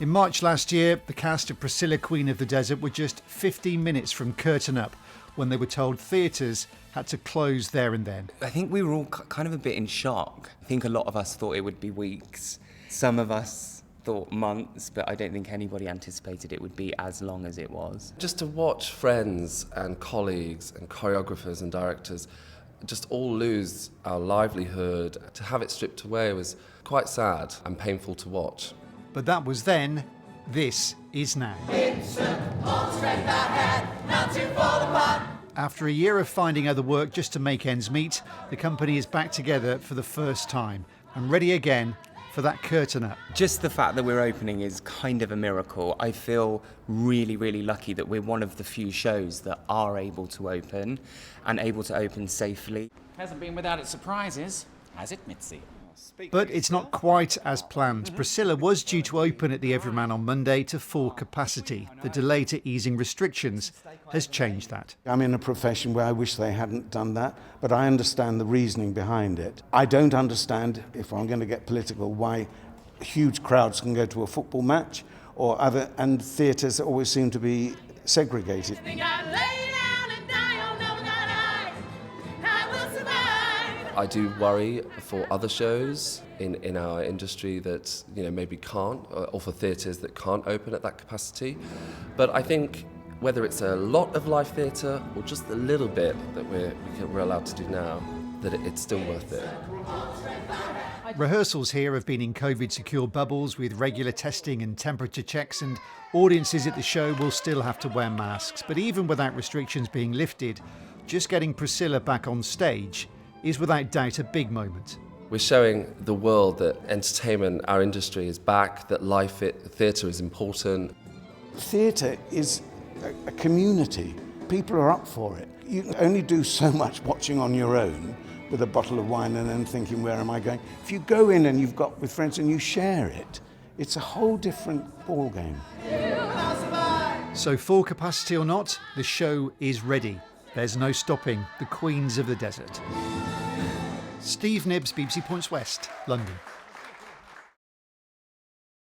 In March last year, the cast of Priscilla Queen of the Desert were just 15 minutes from curtain up when they were told theatres had to close there and then. I think we were all kind of a bit in shock. I think a lot of us thought it would be weeks. Some of us thought months, but I don't think anybody anticipated it would be as long as it was. Just to watch friends and colleagues and choreographers and directors just all lose our livelihood, to have it stripped away was quite sad and painful to watch. But that was then, this is now. After a year of finding other work just to make ends meet, the company is back together for the first time and ready again for that curtain up. Just the fact that we're opening is kind of a miracle. I feel really, really lucky that we're one of the few shows that are able to open and able to open safely. Hasn't been without its surprises, has it, Mitzi? But it's not quite as planned. Priscilla was due to open at the Everyman on Monday to full capacity. The delay to easing restrictions has changed that. I'm in a profession where I wish they hadn't done that, but I understand the reasoning behind it. I don't understand, if I'm going to get political, why huge crowds can go to a football match or other, and theatres always seem to be segregated. I do worry for other shows in our industry that maybe can't, or for theatres that can't open at that capacity. But I think whether it's a lot of live theatre or just a little bit that we're allowed to do now, that it's still worth it. Rehearsals here have been in COVID-secure bubbles with regular testing and temperature checks, and audiences at the show will still have to wear masks. But even without restrictions being lifted, just getting Priscilla back on stage is without doubt a big moment. We're showing the world that entertainment, our industry, is back, that live theatre is important. Theatre is a community. People are up for it. You can only do so much watching on your own with a bottle of wine and then thinking, where am I going? If you go in and you've got with friends and you share it, it's a whole different ballgame. So full capacity or not, the show is ready. There's no stopping the Queens of the Desert. Steve Knibbs, BBC Points West, London.